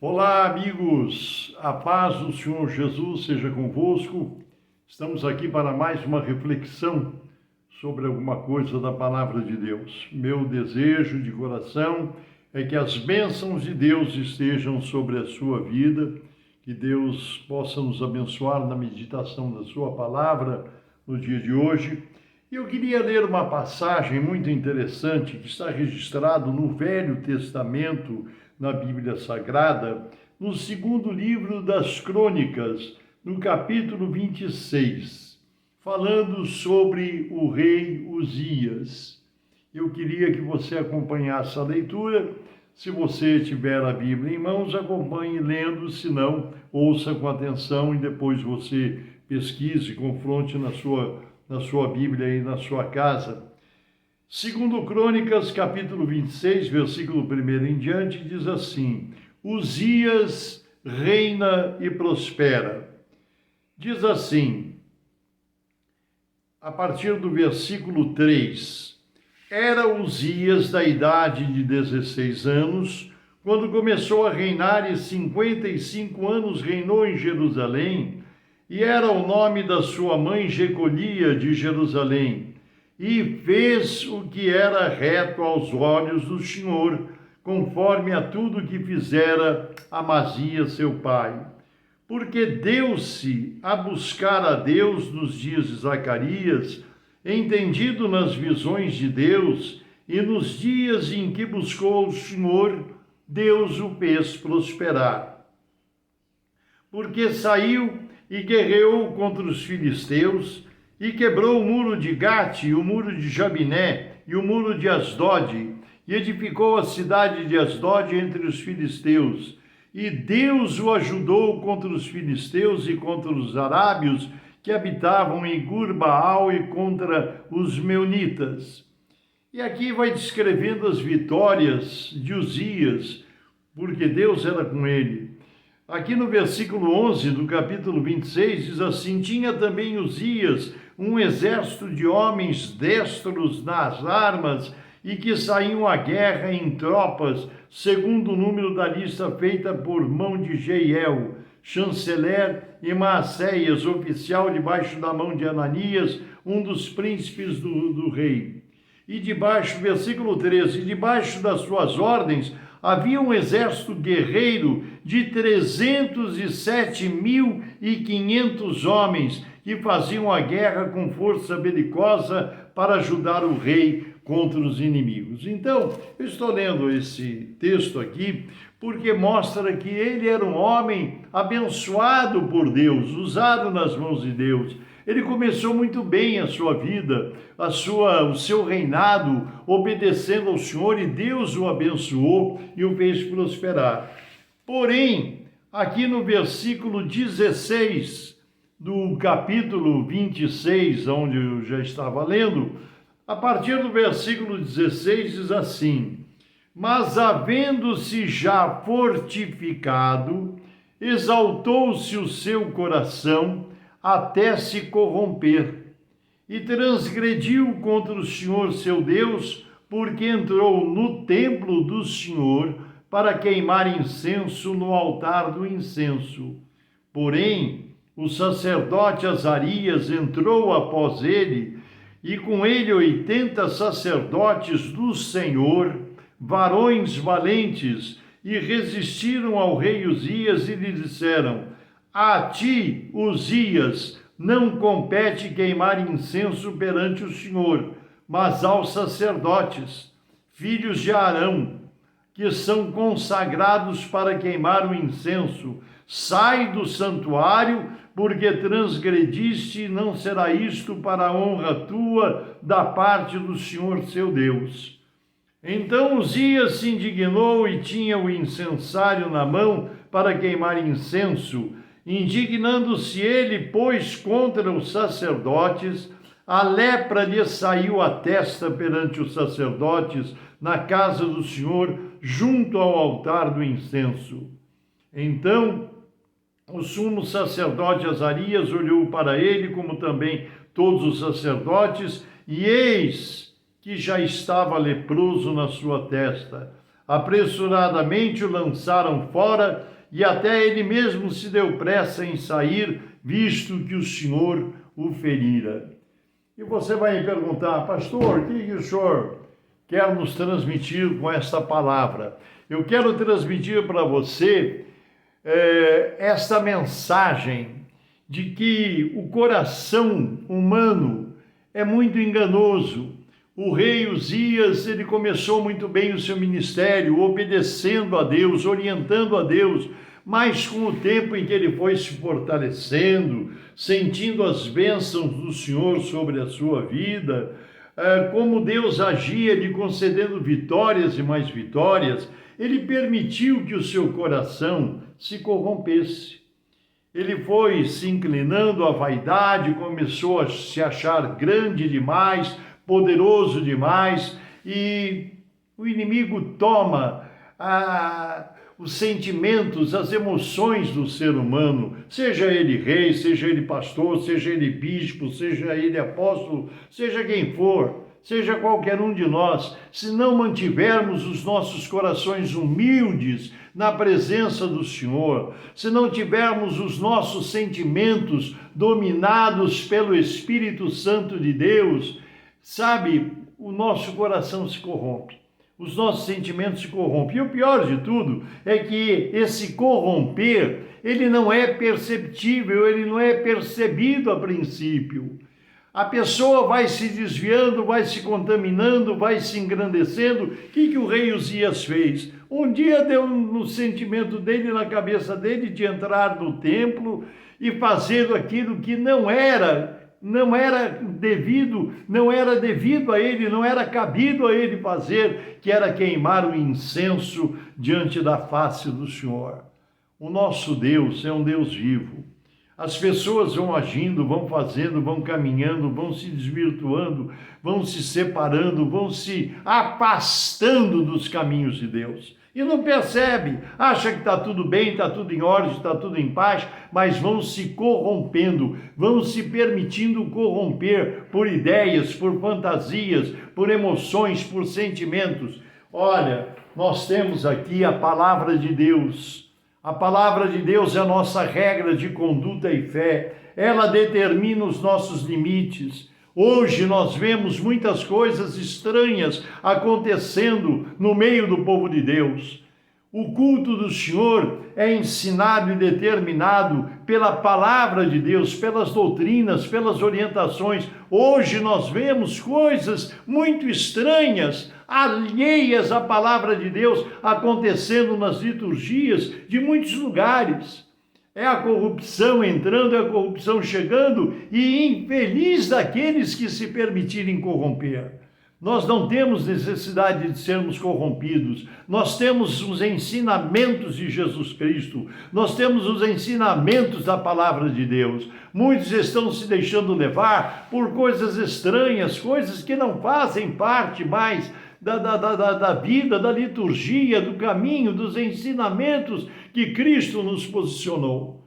Olá, amigos, a paz do Senhor Jesus seja convosco. Estamos aqui para mais uma reflexão sobre alguma coisa da palavra de Deus. Meu desejo de coração é que as bênçãos de Deus estejam sobre a sua vida, que Deus possa nos abençoar na meditação da sua palavra no dia de hoje. E eu queria ler uma passagem muito interessante que está registrado no Velho Testamento, na Bíblia Sagrada, no segundo livro das Crônicas, no capítulo 26, falando sobre o rei Uzias. Eu queria que você acompanhasse a leitura. Se você tiver a Bíblia em mãos, acompanhe lendo, se não, ouça com atenção e depois você pesquise, confronte na sua Bíblia aí na sua casa. Segundo Crônicas, capítulo 26, versículo 1 em diante, diz assim: Uzias reina e prospera. Diz assim, a partir do versículo 3, era Uzias da idade de 16 anos, quando começou a reinar, e 55 anos reinou em Jerusalém, e era o nome da sua mãe Jecolia de Jerusalém. E fez o que era reto aos olhos do Senhor, conforme a tudo que fizera Amazias seu pai. Porque deu-se a buscar a Deus nos dias de Zacarias, entendido nas visões de Deus, e nos dias em que buscou o Senhor, Deus o fez prosperar. Porque saiu e guerreou contra os filisteus, e quebrou o muro de Gate, o muro de Jabiné e o muro de Asdod, e edificou a cidade de Asdod entre os filisteus. E Deus o ajudou contra os filisteus e contra os arábios que habitavam em Gur-Baal e contra os meunitas. E aqui vai descrevendo as vitórias de Uzias, porque Deus era com ele. Aqui no versículo 11 do capítulo 26 diz assim: tinha também Uzias um exército de homens destros nas armas e que saíam à guerra em tropas, segundo o número da lista feita por mão de Jeiel, chanceler, e Maacéias, oficial, debaixo da mão de Ananias, um dos príncipes do rei. E debaixo, versículo 13, debaixo das suas ordens havia um exército guerreiro de 307.500 homens que faziam a guerra com força belicosa para ajudar o rei contra os inimigos. Então, eu estou lendo esse texto aqui porque mostra que ele era um homem abençoado por Deus, usado nas mãos de Deus. Ele começou muito bem a sua vida, o seu reinado, obedecendo ao Senhor, e Deus o abençoou e o fez prosperar. Porém, aqui no versículo 16 do capítulo 26, onde eu já estava lendo, a partir do versículo 16 diz assim: mas havendo-se já fortificado, exaltou-se o seu coração até se corromper, e transgrediu contra o Senhor seu Deus, porque entrou no templo do Senhor para queimar incenso no altar do incenso. Porém, o sacerdote Azarias entrou após ele, e com ele 80 sacerdotes do Senhor, varões valentes, e resistiram ao rei Uzias e lhe disseram: a ti, Uzias, não compete queimar incenso perante o Senhor, mas aos sacerdotes, filhos de Arão, que são consagrados para queimar o incenso. Sai do santuário, porque transgrediste, e não será isto para a honra tua da parte do Senhor seu Deus. Então Uzias se indignou e tinha o incensário na mão para queimar incenso. Indignando-se ele, pois, contra os sacerdotes, a lepra lhe saiu à testa perante os sacerdotes na casa do Senhor, junto ao altar do incenso. Então o sumo sacerdote Azarias olhou para ele, como também todos os sacerdotes, e eis que já estava leproso na sua testa. Apressuradamente o lançaram fora e até ele mesmo se deu pressa em sair, visto que o Senhor o ferira. E você vai me perguntar, pastor, o que o senhor quer nos transmitir com esta palavra? Eu quero transmitir para você esta mensagem de que o coração humano é muito enganoso. O rei Uzias, ele começou muito bem o seu ministério, obedecendo a Deus, orientando a Deus, mas com o tempo em que ele foi se fortalecendo, sentindo as bênçãos do Senhor sobre a sua vida, como Deus agia lhe concedendo vitórias e mais vitórias, ele permitiu que o seu coração se corrompesse. Ele foi se inclinando à vaidade, começou a se achar grande demais, poderoso demais, e o inimigo toma os sentimentos, as emoções do ser humano, seja ele rei, seja ele pastor, seja ele bispo, seja ele apóstolo, seja quem for, seja qualquer um de nós, se não mantivermos os nossos corações humildes na presença do Senhor, se não tivermos os nossos sentimentos dominados pelo Espírito Santo de Deus, sabe, o nosso coração se corrompe, os nossos sentimentos se corrompem. E o pior de tudo é que esse corromper, ele não é perceptível, ele não é percebido a princípio. A pessoa vai se desviando, vai se contaminando, vai se engrandecendo. O que o rei Uzias fez? Um dia deu no sentimento dele, na cabeça dele, de entrar no templo e fazer aquilo que não era devido a ele, não era cabido a ele fazer, que era queimar o incenso diante da face do Senhor. O nosso Deus é um Deus vivo. As pessoas vão agindo, vão fazendo, vão caminhando, vão se desvirtuando, vão se separando, vão se afastando dos caminhos de Deus. E não percebe, acha que está tudo bem, está tudo em ordem, está tudo em paz, mas vão se corrompendo, vão se permitindo corromper por ideias, por fantasias, por emoções, por sentimentos. Olha, nós temos aqui a palavra de Deus. A palavra de Deus é a nossa regra de conduta e fé. Ela determina os nossos limites. Hoje nós vemos muitas coisas estranhas acontecendo no meio do povo de Deus. O culto do Senhor é ensinado e determinado pela palavra de Deus, pelas doutrinas, pelas orientações. Hoje nós vemos coisas muito estranhas, alheias à palavra de Deus, acontecendo nas liturgias de muitos lugares. É a corrupção entrando, é a corrupção chegando, e infeliz daqueles que se permitirem corromper. Nós não temos necessidade de sermos corrompidos. Nós temos os ensinamentos de Jesus Cristo. Nós temos os ensinamentos da palavra de Deus. Muitos estão se deixando levar por coisas estranhas, coisas que não fazem parte mais da vida, da liturgia, do caminho, dos ensinamentos que Cristo nos posicionou.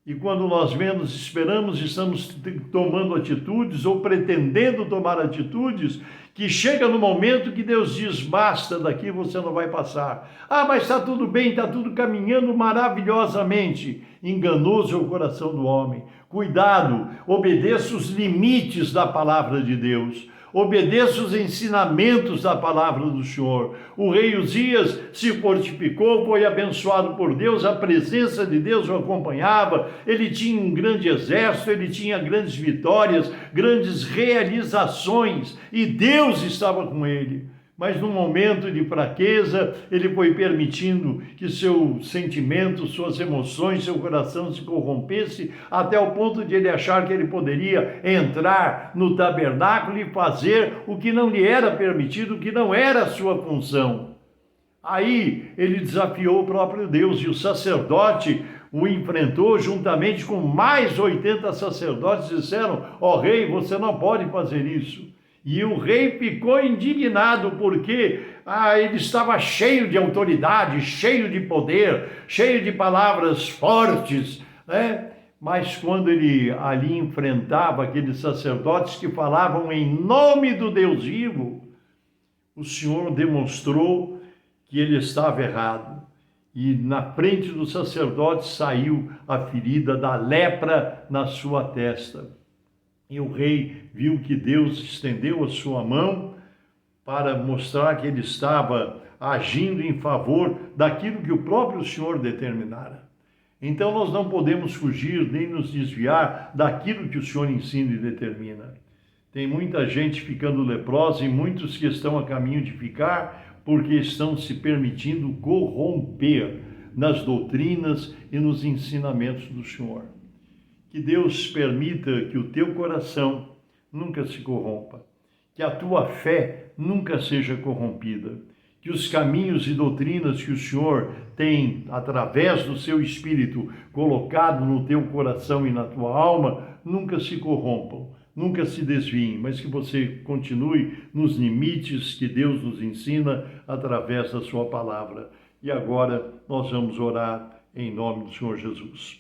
E quando nós menos esperamos, estamos tomando atitudes ou pretendendo tomar atitudes, que chega no momento que Deus diz, basta, daqui você não vai passar. Ah, mas está tudo bem, está tudo caminhando maravilhosamente. Enganoso é o coração do homem. Cuidado, obedeça os limites da palavra de Deus. Obedeça os ensinamentos da palavra do Senhor. O rei Uzias se fortificou, foi abençoado por Deus, a presença de Deus o acompanhava, ele tinha um grande exército, ele tinha grandes vitórias, grandes realizações, e Deus estava com ele. Mas num momento de fraqueza, ele foi permitindo que seu sentimento, suas emoções, seu coração se corrompesse, até o ponto de ele achar que ele poderia entrar no tabernáculo e fazer o que não lhe era permitido, o que não era a sua função. Aí ele desafiou o próprio Deus, e o sacerdote o enfrentou juntamente com mais 80 sacerdotes, disseram, ó rei, você não pode fazer isso. E o rei ficou indignado porque ele estava cheio de autoridade, cheio de poder, cheio de palavras fortes, né? Mas quando ele ali enfrentava aqueles sacerdotes que falavam em nome do Deus vivo, o Senhor demonstrou que ele estava errado. E na frente do sacerdote saiu a ferida da lepra na sua testa. E o rei viu que Deus estendeu a sua mão para mostrar que ele estava agindo em favor daquilo que o próprio Senhor determinara. Então nós não podemos fugir nem nos desviar daquilo que o Senhor ensina e determina. Tem muita gente ficando leprosa e muitos que estão a caminho de ficar porque estão se permitindo corromper nas doutrinas e nos ensinamentos do Senhor. Que Deus permita que o teu coração nunca se corrompa, que a tua fé nunca seja corrompida, que os caminhos e doutrinas que o Senhor tem, através do seu Espírito, colocado no teu coração e na tua alma, nunca se corrompam, nunca se desviem, mas que você continue nos limites que Deus nos ensina através da sua palavra. E agora nós vamos orar em nome do Senhor Jesus.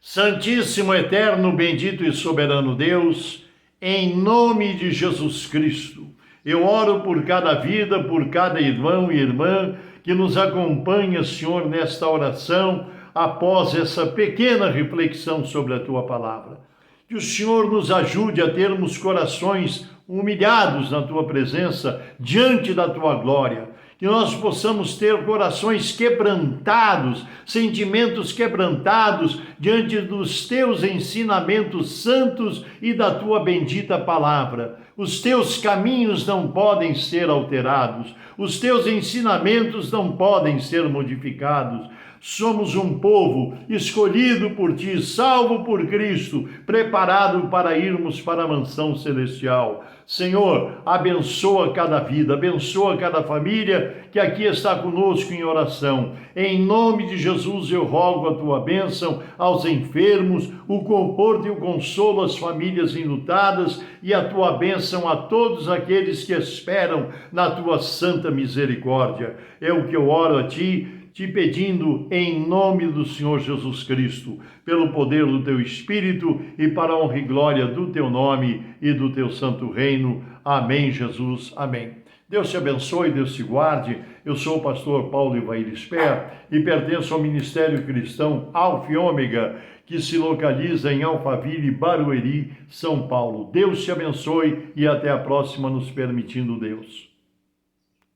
Santíssimo, eterno, bendito e soberano Deus, em nome de Jesus Cristo, eu oro por cada vida, por cada irmão e irmã que nos acompanha, Senhor, nesta oração, após essa pequena reflexão sobre a tua palavra. Que o Senhor nos ajude a termos corações humilhados na tua presença, diante da tua glória. Que nós possamos ter corações quebrantados, sentimentos quebrantados diante dos teus ensinamentos santos e da tua bendita palavra. Os teus caminhos não podem ser alterados, os teus ensinamentos não podem ser modificados. Somos um povo escolhido por ti, salvo por Cristo, preparado para irmos para a mansão celestial. Senhor, abençoa cada vida, abençoa cada família que aqui está conosco em oração. Em nome de Jesus eu rogo a tua bênção aos enfermos, o conforto e o consolo às famílias enlutadas e a tua bênção a todos aqueles que esperam na tua santa misericórdia. É o que eu oro a ti, te pedindo em nome do Senhor Jesus Cristo, pelo poder do teu Espírito e para a honra e glória do teu nome e do teu santo reino. Amém, Jesus. Amém. Deus te abençoe, Deus te guarde. Eu sou o pastor Paulo Ivair Sper e pertenço ao Ministério Cristão Alfa e Ômega, que se localiza em Alphaville, Barueri, São Paulo. Deus te abençoe e até a próxima, nos permitindo Deus.